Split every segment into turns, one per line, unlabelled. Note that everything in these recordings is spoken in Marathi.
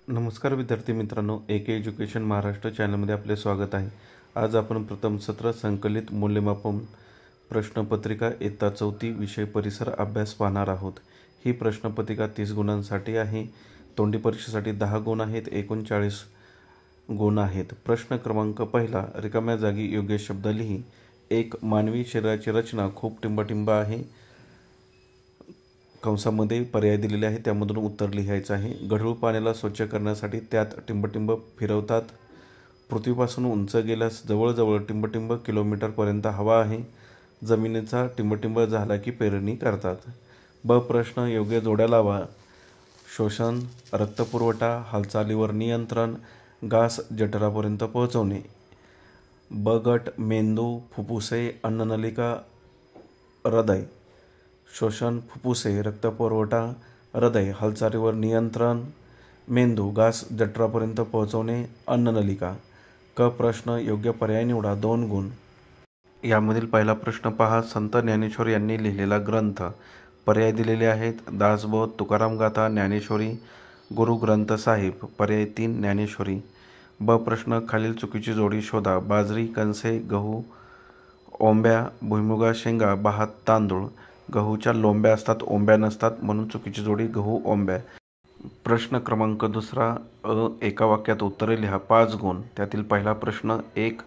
नमस्कार विद्यार्थी मित्रांनो, एके एज्युकेशन महाराष्ट्र चॅनलमध्ये आपले स्वागत आहे। आज आपण प्रथम सत्र संकलित मूल्यमापन प्रश्नपत्रिका इयत्ता 4 विषय परिसर अभ्यास पाहणार आहोत। ही प्रश्नपत्रिका 30 गुणांसाठी आहे। तोंडी परीक्षेसाठी 10 गुण आहेत, एकूण 40 गुण आहेत। प्रश्न क्रमांक पहिला, रिकाम्या जागी योग्य शब्द लिही। 1. मानवी शरीराची रचना खूप टिंबटिंब आहे। कंसामध्ये पर्याय दिलेले आहे, त्यामधून उत्तर लिहायचं आहे। गढूळ पाण्याला स्वच्छ करण्यासाठी त्यात टिंबटिंब फिरवतात। पृथ्वीपासून उंच गेल्यास जवळजवळ टिंबटिंब किलोमीटरपर्यंत हवा आहे। जमिनीचा टिंबटिंब झाला की पेरणी करतात। ब. प्रश्न योग्य जोड्या लावा। शोषण, रक्तपुरवठा, हालचालीवर नियंत्रण, गास जठरापर्यंत पोहोचवणे। ब. गट मेंदू, फुफ्फुसे, अन्ननलिका, हृदय। शोषण, फुफ्फुसे, रक्तपुरवठा, हृदय, हालचालीवर नियंत्रण, मेंदू, गास जठरापर्यंत पोहोचवणे, अन्ननलिका। क. प्रश्न योग्य पर्याय निवडा, 2 गुण। यामधील पहिला प्रश्न पहा। संत ज्ञानेश्वर यांनी लिहिलेला ग्रंथ। पर्याय दिलेले आहेत। दासबोध, तुकाराम गाथा, ज्ञानेश्वरी, गुरु ग्रंथ साहिब। पर्याय 3 ज्ञानेश्वरी। ब. प्रश्न खालील चुकीची जोडी शोधा। बाजरी, कणसे, गहू, ओंब्या, भुईमुगा, शेंगा, भात, तांदूळ। गहूच्या लोंब्या असतात, ओंब्या नसतात, म्हणून चुकीची जोडी गहू, ओंब्या। प्रश्न क्रमांक दुसरा अ. एका वाक्यात उत्तरे लिहा, 5 गुण। त्यातील पहिला प्रश्न 1.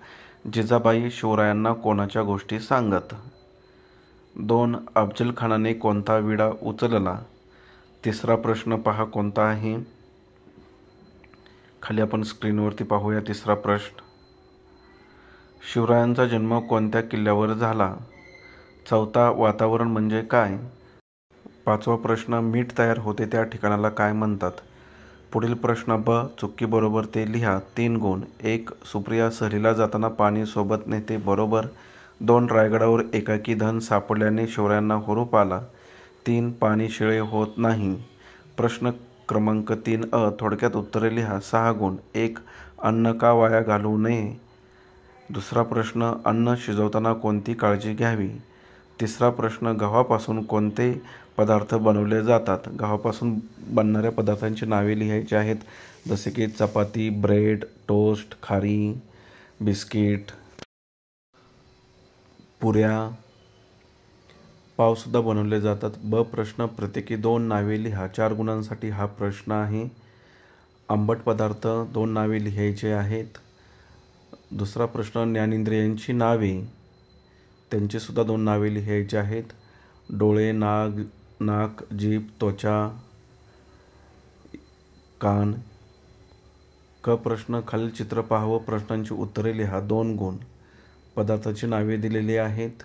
जिजाबाई शिवरायांना कोणाच्या गोष्टी सांगत? 2. अफजल खानाने कोणता विडा उचलला? तिसरा प्रश्न पहा कोणता आहे, खाली आपण स्क्रीनवरती पाहूया। तिसरा प्रश्न, शिवरायांचा जन्म कोणत्या किल्ल्यावर झाला? चौथा, वातावरण म्हणजे काय? पाचवा प्रश्न, मीठ तयार होते त्या ठिकाणाला काय म्हणतात? पुढील प्रश्न ब. चुकी बरोबर ते लिहा, 3 गुण। 1. सुप्रिया सहलीला जाताना पाणी सोबत नेते, बरोबर। 2. रायगडावर एकाकी धन सापडल्याने शिवरायांना हुरूप आला। 3. पाणी शिळे होत नाही। प्रश्न क्रमांक 3 अ. थोडक्यात उत्तरे लिहा, 6 गुण। 1. अन्न का वाया घालवू नये? दुसरा प्रश्न, अन्न शिजवताना कोणती काळजी घ्यावी? तिसरा प्रश्न, गव्हापासून कोणते पदार्थ बनवले जातात? गव्हापासून बनणाऱ्या पदार्थांची नावे लिहायची आहेत, जसे की चपाती, ब्रेड, टोस्ट, खारी, बिस्किट, पुऱ्या, पावसुद्धा बनवले जातात। ब. प्रश्न प्रत्येकी 2 नावे लिहा। 4 गुणांसाठी हा प्रश्न आहे। आंबट पदार्थ 2 नावे लिहायचे आहेत। दुसरा प्रश्न, ज्ञानेंद्रियांची नावे, त्यांची सुद्धा 2 नावे लिहायची आहेत। डोळे, नाक, जीभ, त्वचा, कान। क. प्रश्न, खालील चित्र पहा व प्रश्नांची उत्तरे लिहा, 2 गुण। पदार्थाची नावे दिलेली आहेत।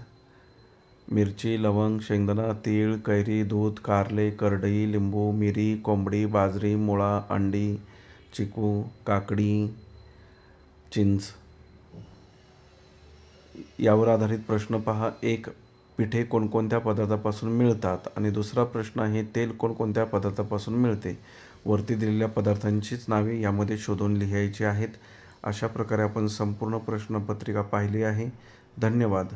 मिरची, लवंग, शेंगदाणा, तीळ, कैरी, दूध, कारले, करडई, लिंबू, मिरी, कोंबडी, बाजरी, मुळा, अंडी, चिकू, काकडी, चिंच। यावर आधारित प्रश्न पहा। 1. पिठे कोणकोणत्या पदार्थापासून मिळतात? आणि दुसरा प्रश्न आहे, तेल कोणकोणत्या पदार्थापासून मिळते? वरती दिलेल्या पदार्थांचीच नावे यामध्ये शोधून लिहायची आहेत। अशा प्रकारे आपण संपूर्ण प्रश्नपत्रिका पाहिली आहे। धन्यवाद।